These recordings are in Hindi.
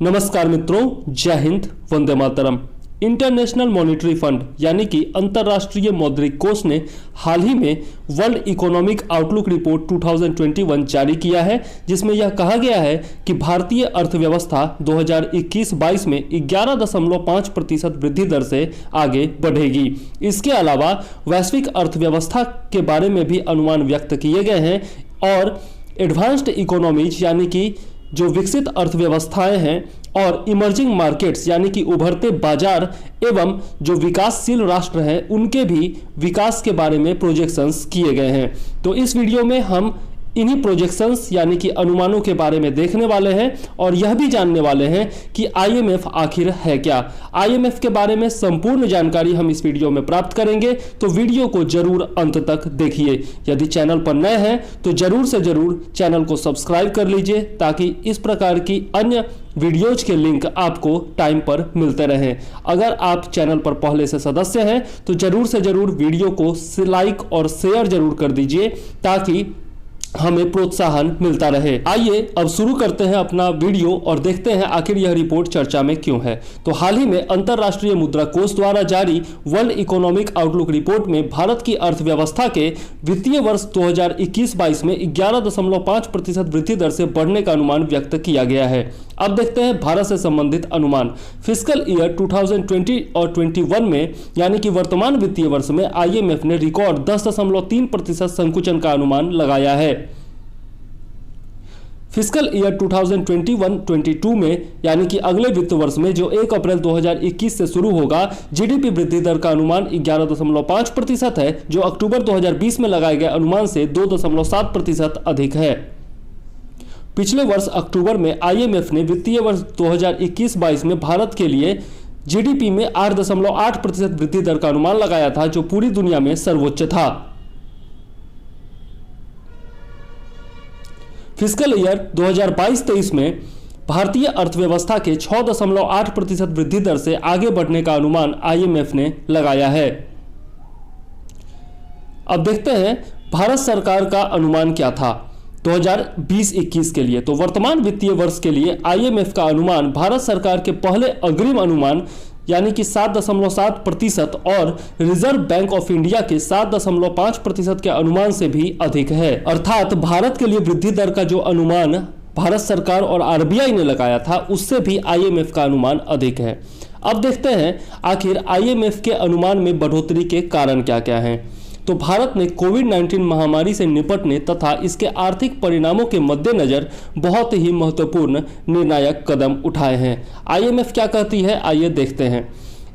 नमस्कार मित्रों, जय Hind, Vande Mataram. International monetary fund यानी कि अंतर्राष्ट्रीय मौद्रिक कोष ने हाल ही में वर्ल्ड इकोनॉमिक आउटलुक रिपोर्ट 2021 जारी किया है, जिसमें यह कहा गया है कि भारतीय अर्थव्यवस्था 2021-22 में 11.5% वृद्धि दर से आगे बढ़ेगी। इसके अलावा वैश्विक अर्थव्यवस्था के बारे में भी अनुमान व्यक्त किए गए हैं और एडवांस्ड इकोनॉमीज यानी कि जो विकसित अर्थव्यवस्थाएं हैं और इमर्जिंग मार्केट्स यानी कि उभरते बाजार एवं जो विकासशील राष्ट्र हैं उनके भी विकास के बारे में प्रोजेक्शंस किए गए हैं। तो इस वीडियो में हम इन्हीं प्रोजेक्शंस यानी कि अनुमानों के बारे में देखने वाले हैं और यह भी जानने वाले हैं कि आईएमएफ आखिर है क्या। आईएमएफ के बारे में संपूर्ण जानकारी हम इस वीडियो में प्राप्त करेंगे, तो वीडियो को जरूर अंत तक देखिए। यदि चैनल पर नए हैं तो जरूर से जरूर चैनल को सब्सक्राइब कर लीजिए ताकि इस प्रकार की अन्य वीडियोज के लिंक आपको टाइम पर मिलते रहें। अगर आप चैनल पर पहले से सदस्य हैं तो जरूर से जरूर वीडियो को लाइक और शेयर जरूर कर दीजिए ताकि हमें प्रोत्साहन मिलता रहे। आइए अब शुरू करते हैं अपना वीडियो और देखते हैं आखिर यह रिपोर्ट चर्चा में क्यों है। तो हाल ही में अंतर्राष्ट्रीय मुद्रा कोष द्वारा जारी वर्ल्ड इकोनॉमिक आउटलुक रिपोर्ट में भारत की अर्थव्यवस्था के वित्तीय वर्ष 2021-22 में 11.5% वृद्धि दर से बढ़ने का अनुमान व्यक्त किया गया है। अब देखते हैं भारत से संबंधित अनुमान। फिस्कल ईयर 2020 और 21 में यानी कि वर्तमान वित्तीय वर्ष में आईएमएफ ने रिकॉर्ड 10.3% संकुचन का अनुमान लगाया है। फिस्कल ईयर 2021-22 में यानी कि अगले वित्त वर्ष में जो 1 अप्रैल 2021 से शुरू होगा, जीडीपी वृद्धि दर का अनुमान 11.5% है, जो अक्टूबर 2020 में लगाए गए अनुमान से 2.7% अधिक है। पिछले वर्ष अक्टूबर में आईएमएफ ने वित्तीय वर्ष 2021-22 में भारत के लिए जीडीपी में 8.8% वृद्धि दर का अनुमान लगाया था, जो पूरी दुनिया में सर्वोच्च था। फिस्कल ईयर 2022-23 में भारतीय अर्थव्यवस्था के 6.8% वृद्धि दर से आगे बढ़ने का अनुमान आईएमएफ ने लगाया है। अब देखते हैं भारत सरकार का अनुमान क्या था 2020-21 के लिए। तो वर्तमान वित्तीय वर्ष के लिए आईएमएफ का अनुमान भारत सरकार के पहले अग्रिम अनुमान यानी कि 7.7% और रिजर्व बैंक ऑफ इंडिया के 7.5% के अनुमान से भी अधिक है। अर्थात भारत के लिए वृद्धि दर का जो अनुमान भारत सरकार और आरबीआई ने लगाया था उससे भी आईएमएफ का अनुमान अधिक है। अब देखते हैं आखिर आईएमएफ के अनुमान में बढ़ोतरी के कारण क्या क्या हैं। तो भारत ने कोविड-19 महामारी से निपटने तथा इसके आर्थिक परिणामों के मद्देनजर बहुत ही महत्वपूर्ण निर्णायक कदम उठाए हैं। आईएमएफ क्या कहती है, आइए देखते हैं।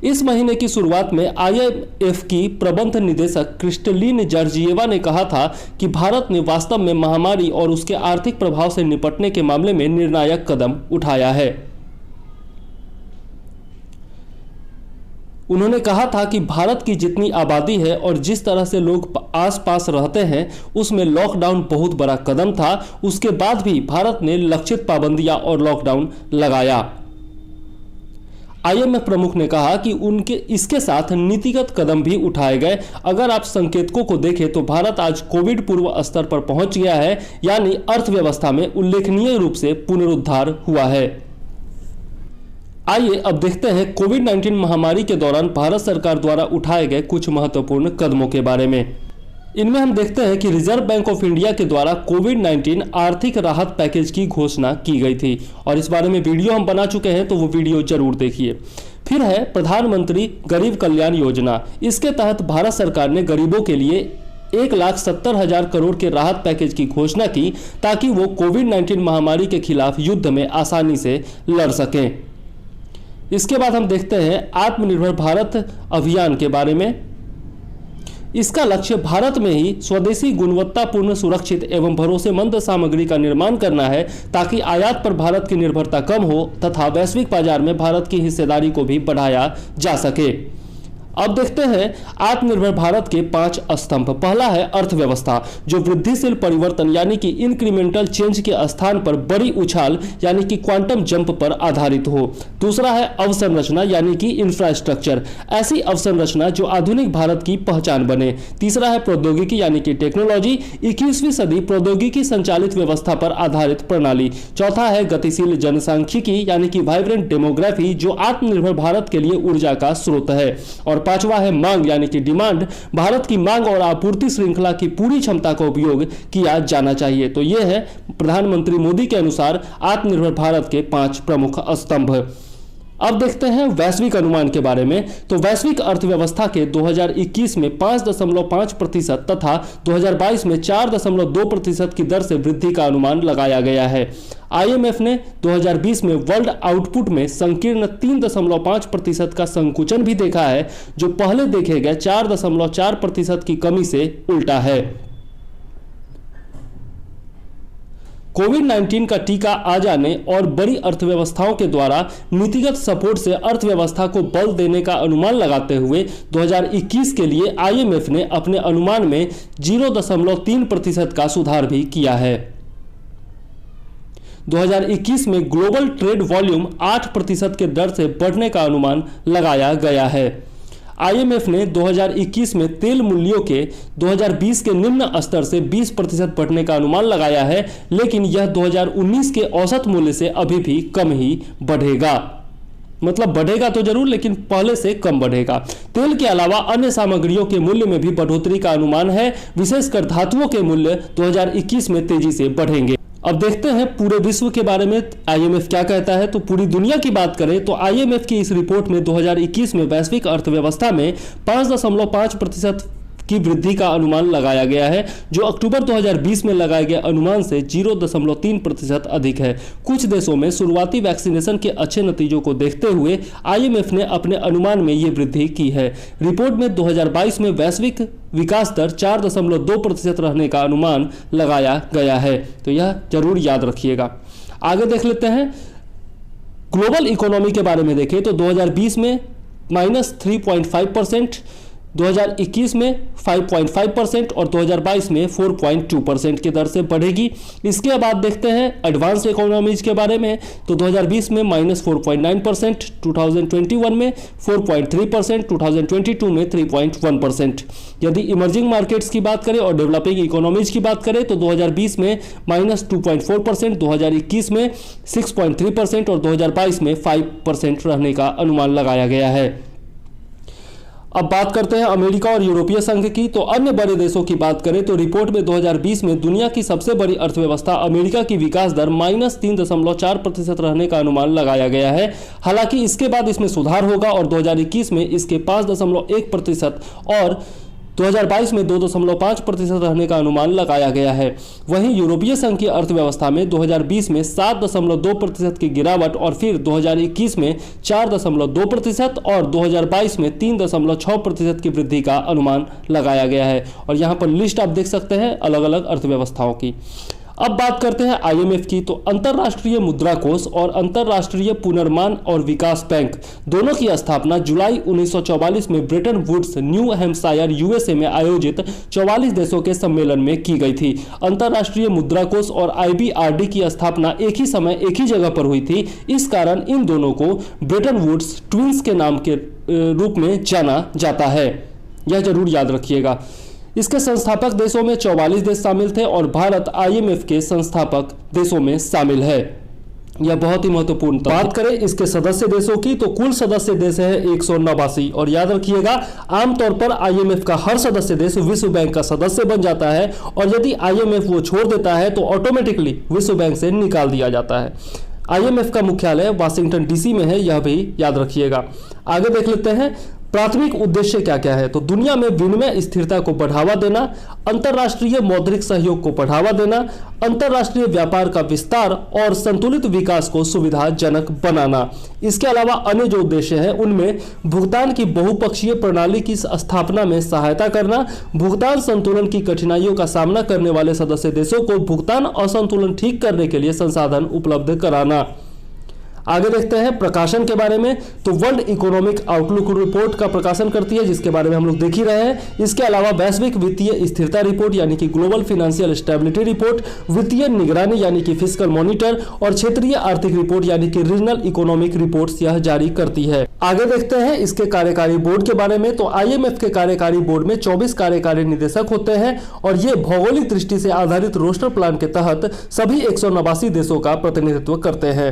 इस महीने की शुरुआत में आईएमएफ की प्रबंध निदेशक क्रिस्टलीन जॉर्जिएवा ने कहा था कि भारत ने वास्तव में महामारी और उसके आर्थिक प्रभाव से निपटने के मामले में निर्णायक कदम उठाया है। उन्होंने कहा था कि भारत की जितनी आबादी है और जिस तरह से लोग आसपास रहते हैं उसमें लॉकडाउन बहुत बड़ा कदम था। उसके बाद भी भारत ने लक्षित पाबंदियां और लॉकडाउन लगाया। आईएमएफ प्रमुख ने कहा कि उनके इसके साथ नीतिगत कदम भी उठाए गए। अगर आप संकेतकों को देखें तो भारत आज कोविड पूर्व स्तर पर पहुंच गया है, यानी अर्थव्यवस्था में उल्लेखनीय रूप से पुनरुद्धार हुआ है। आइए अब देखते हैं कोविड-19 महामारी के दौरान भारत सरकार द्वारा उठाए गए कुछ महत्वपूर्ण कदमों के बारे में। इनमें हम देखते हैं कि रिजर्व बैंक ऑफ इंडिया के द्वारा कोविड-19 आर्थिक राहत पैकेज की घोषणा की गई थी और इस बारे में वीडियो हम बना चुके हैं, तो वो वीडियो जरूर देखिए। फिर है प्रधानमंत्री गरीब कल्याण योजना। इसके तहत भारत सरकार ने गरीबों के लिए 1,70,000 करोड़ के राहत पैकेज की घोषणा की ताकि वो कोविड-19 महामारी के खिलाफ युद्ध में आसानी से लड़ सकें। इसके बाद हम देखते हैं आत्मनिर्भर भारत अभियान के बारे में। इसका लक्ष्य भारत में ही स्वदेशी गुणवत्तापूर्ण सुरक्षित एवं भरोसेमंद सामग्री का निर्माण करना है ताकि आयात पर भारत की निर्भरता कम हो तथा वैश्विक बाजार में भारत की हिस्सेदारी को भी बढ़ाया जा सके। अब देखते हैं आत्मनिर्भर भारत के 5 स्तंभ। पहला है अर्थव्यवस्था, जो वृद्धिशील परिवर्तन यानी कि इंक्रीमेंटल चेंज के स्थान पर बड़ी उछाल यानी कि क्वांटम जंप पर आधारित हो। दूसरा है अवसंरचना यानी कि इंफ्रास्ट्रक्चर, ऐसी अवसंरचना जो आधुनिक भारत की पहचान बने। तीसरा है प्रौद्योगिकी यानी कि टेक्नोलॉजी, 21वीं सदी प्रौद्योगिकी संचालित व्यवस्था पर आधारित प्रणाली। चौथा है गतिशील जनसांख्यिकी यानी कि वाइब्रेंट डेमोग्राफी, जो आत्मनिर्भर भारत के लिए ऊर्जा का स्रोत है। और पांचवा है मांग यानी कि डिमांड, भारत की मांग और आपूर्ति श्रृंखला की पूरी क्षमता का उपयोग किया जाना चाहिए। तो यह है प्रधानमंत्री मोदी के अनुसार आत्मनिर्भर भारत के 5 प्रमुख स्तंभ। अब देखते हैं वैश्विक अनुमान के बारे में। तो वैश्विक अर्थव्यवस्था के 2021 में 5.5% तथा 2022 में 4.2% की दर से वृद्धि का अनुमान लगाया गया है। IMF ने 2020 में वर्ल्ड आउटपुट में संकीर्ण 3.5% का संकुचन भी देखा है, जो पहले देखे गए 4.4% की कमी से उल्टा है। कोविड-19 का टीका आ जाने और बड़ी अर्थव्यवस्थाओं के द्वारा नीतिगत सपोर्ट से अर्थव्यवस्था को बल देने का अनुमान लगाते हुए 2021 के लिए IMF ने अपने अनुमान में 0.3% का सुधार भी किया है। 2021 में ग्लोबल ट्रेड वॉल्यूम 8% के दर से बढ़ने का अनुमान लगाया गया है। IMF ने 2021 में तेल मूल्यों के 2020 के निम्न स्तर से 20% बढ़ने का अनुमान लगाया है, लेकिन यह 2019 के औसत मूल्य से अभी भी कम ही बढ़ेगा। मतलब बढ़ेगा तो जरूर, लेकिन पहले से कम बढ़ेगा। तेल के अलावा अन्य सामग्रियों के मूल्य में भी बढ़ोतरी का अनुमान है, विशेषकर धातुओं के मूल्य 2021 में तेजी से बढ़ेंगे। अब देखते हैं पूरे विश्व के बारे में IMF क्या कहता है। तो पूरी दुनिया की बात करें तो IMF की इस रिपोर्ट में 2021 में वैश्विक अर्थव्यवस्था में 5.5% की वृद्धि का अनुमान लगाया गया है, जो अक्टूबर 2020 में लगाए गए अनुमान से 0.3% अधिक है। कुछ देशों में शुरुआती वैक्सीनेशन के अच्छे नतीजों को देखते हुए IMF ने अपने अनुमान में ये वृद्धि की है। रिपोर्ट में 2022 में वैश्विक विकास दर 4.2% रहने का अनुमान लगाया गया है। तो यह जरूर याद रखिएगा। आगे देख लेते हैं ग्लोबल इकोनॉमी के बारे में। देखें तो 2020 में -3.5%, 2021 में 5.5% और 2022 में 4.2% की दर से बढ़ेगी। इसके बाद देखते हैं एडवांस इकोनॉमीज के बारे में। तो 2020 में -4.9%, 2021 में 4.3%, 2022 में 3.1%। यदि इमर्जिंग मार्केट्स की बात करें और डेवलपिंग इकोनॉमीज की बात करें तो 2020 में -2.4%, 2021 में 6.3% और 2022 में 5% रहने का अनुमान लगाया गया है। अब बात करते हैं अमेरिका और यूरोपीय संघ की। तो अन्य बड़े देशों की बात करें तो रिपोर्ट में 2020 में दुनिया की सबसे बड़ी अर्थव्यवस्था अमेरिका की विकास दर -3.4% रहने का अनुमान लगाया गया है। हालांकि इसके बाद इसमें सुधार होगा और 2021 में इसके 5.1% और 2022 में 2.5% रहने का अनुमान लगाया गया है। वहीं यूरोपीय संघ की अर्थव्यवस्था में 2020 में 7.2% की गिरावट और फिर 2021 में 4.2% और 2022 में 3.6% की वृद्धि का अनुमान लगाया गया है। और यहाँ पर लिस्ट आप देख सकते हैं अलग अलग अर्थव्यवस्थाओं की। अब बात करते हैं IMF की। तो अंतर्राष्ट्रीय मुद्रा कोष और अंतर्राष्ट्रीय पुनर्निर्माण और विकास बैंक दोनों की स्थापना जुलाई 1944 में Bretton Woods New Hampshire USA में आयोजित 44 देशों के सम्मेलन में की गई थी। अंतर्राष्ट्रीय मुद्रा कोष और IBRD की स्थापना एक ही समय एक ही जगह पर हुई थी। इस कारण इन दोनों को ब्रेटन वुड्स ट्विंस के नाम के रूप में जाना जाता है। यह जरूर याद रखिएगा। इसके संस्थापक देशों में 44 देश शामिल थे और भारत IMF के संस्थापक देशों में शामिल है। यह बहुत ही महत्वपूर्ण था। बात करें इसके सदस्य देशों की तो कुल सदस्य देश है 189। और याद रखिएगा आमतौर पर IMF का हर सदस्य देश विश्व बैंक का सदस्य बन जाता है और यदि IMF वो छोड़ देता है तो ऑटोमेटिकली विश्व बैंक से निकाल दिया जाता है। IMF का मुख्यालय वाशिंगटन DC में है, यह भी याद रखिएगा। आगे देख लेते हैं प्राथमिक उद्देश्य क्या क्या है। तो दुनिया में विनिमय स्थिरता को बढ़ावा देना, अंतर्राष्ट्रीय मौद्रिक सहयोग को बढ़ावा देना, अंतर्राष्ट्रीय व्यापार का विस्तार और संतुलित विकास को सुविधाजनक बनाना। इसके अलावा अन्य जो उद्देश्य है उनमें भुगतान की बहुपक्षीय प्रणाली की स्थापना में सहायता करना, भुगतान संतुलन की कठिनाइयों का सामना करने वाले सदस्य देशों को भुगतान असंतुलन ठीक करने के लिए संसाधन उपलब्ध कराना। आगे देखते हैं प्रकाशन के बारे में। तो वर्ल्ड इकोनॉमिक आउटलुक रिपोर्ट का प्रकाशन करती है, जिसके बारे में हम लोग देख ही रहे हैं। इसके अलावा वैश्विक वित्तीय स्थिरता रिपोर्ट यानी कि ग्लोबल फाइनेंशियल स्टेबिलिटी रिपोर्ट, वित्तीय निगरानी यानी कि फिस्कल मॉनिटर और क्षेत्रीय आर्थिक रिपोर्ट यानी कि रीजनल इकोनॉमिक रिपोर्ट्स यह जारी करती है। आगे देखते हैं इसके कार्यकारी बोर्ड के बारे में। तो IMF के कार्यकारी बोर्ड में 24 कार्यकारी निदेशक होते हैं और ये भौगोलिक दृष्टि से आधारित रोस्टर प्लान के तहत सभी 189 देशों का प्रतिनिधित्व करते हैं।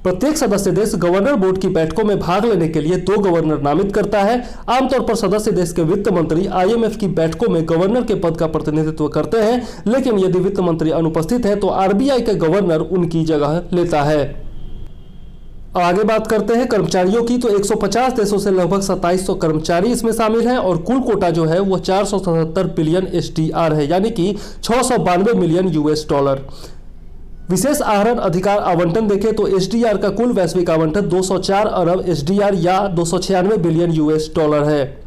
प्रत्येक सदस्य देश गवर्नर बोर्ड की बैठकों में भाग लेने के लिए 2 गवर्नर नामित करता है। आमतौर पर सदस्य देश के वित्त मंत्री IMF की बैठकों में गवर्नर के पद का प्रतिनिधित्व करते हैं, लेकिन यदि वित्त मंत्री अनुपस्थित है तो RBI के गवर्नर उनकी जगह लेता है। आगे बात करते हैं कर्मचारियों की। तो 150 देशों से लगभग 2700 कर्मचारी इसमें शामिल हैं और कुल कोटा जो है वो 477 बिलियन SDR है, यानी कि 692 मिलियन $। विशेष आहरण अधिकार आवंटन देखें तो SDR का कुल वैश्विक आवंटन 204 अरब SDR या 296 बिलियन $। है।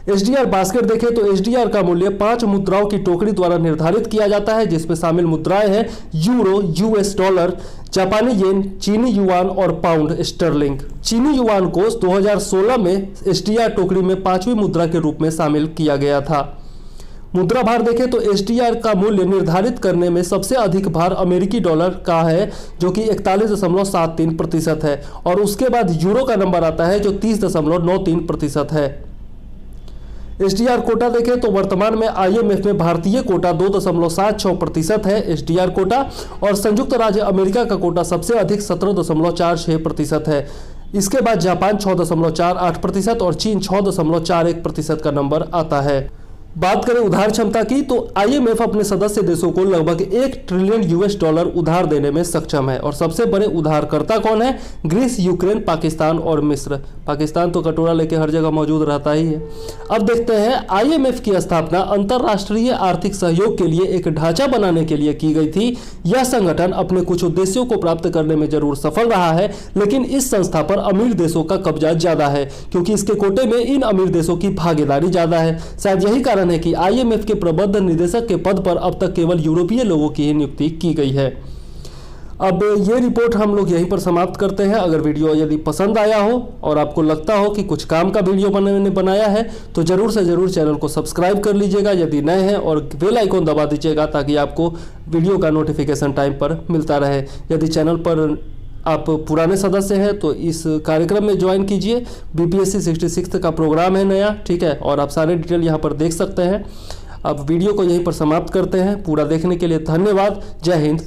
SDR बास्केट देखें तो SDR का मूल्य 5 मुद्राओं की टोकरी द्वारा निर्धारित किया जाता है, जिसमें शामिल मुद्राएं हैं यूरो, $, जापानी येन, चीनी युआन और पाउंड स्टर्लिंग। चीनी युआन को 2016 में SDR टोकरी में 5वीं मुद्रा के रूप में शामिल किया गया था। मुद्रा भार देखें तो SDR का मूल्य निर्धारित करने में सबसे अधिक भार अमेरिकी डॉलर का है, जो कि 41.73% है और उसके बाद यूरो का नंबर आता है जो 30.93% है। SDR कोटा देखें तो वर्तमान में IMF में भारतीय कोटा 2.76% है SDR कोटा, और संयुक्त राज्य अमेरिका का कोटा सबसे अधिक 17.46% है। इसके बाद जापान 6.48% और चीन 6.41% का नंबर आता है। बात करें उधार क्षमता की तो IMF अपने सदस्य देशों को लगभग $1 ट्रिलियन उधार देने में सक्षम है और सबसे बड़े उधारकर्ता कौन है? ग्रीस, यूक्रेन, पाकिस्तान और मिस्र। पाकिस्तान तो कटोरा लेके हर जगह मौजूद रहता ही है। अब देखते हैं IMF की स्थापना अंतरराष्ट्रीय आर्थिक सहयोग के लिए एक ढांचा बनाने के लिए की गई थी। यह संगठन अपने कुछ उद्देश्यों को प्राप्त करने में जरूर सफल रहा है, लेकिन इस संस्था पर अमीर देशों का कब्जा ज्यादा है क्योंकि इसके कोटे में इन अमीर देशों की भागीदारी ज्यादा है। शायद यही कारण है कि IMF के प्रबंध निदेशक के पद पर अब तक केवल यूरोपीय लोगों की ही नियुक्ति की गई है। अब ये रिपोर्ट हम लोग यहीं पर समाप्त करते हैं। अगर वीडियो यदि पसंद आया हो और आपको लगता हो कि कुछ काम का वीडियो मैंने बनाया है तो जरूर से जरूर चैनल को सब्सक्राइब कर लीजिएगा यदि नए हैं, और बेल आइकॉन दबा दीजिएगा ताकि आपको वीडियो का नोटिफिकेशन टाइम पर मिलता रहे। यदि चैनल पर आप पुराने सदस्य हैं तो इस कार्यक्रम में ज्वाइन कीजिए। BPSC 66 का प्रोग्राम है नया, ठीक है, और आप सारे डिटेल यहाँ पर देख सकते हैं। अब वीडियो को यहीं पर समाप्त करते हैं। पूरा देखने के लिए धन्यवाद। जय हिंद।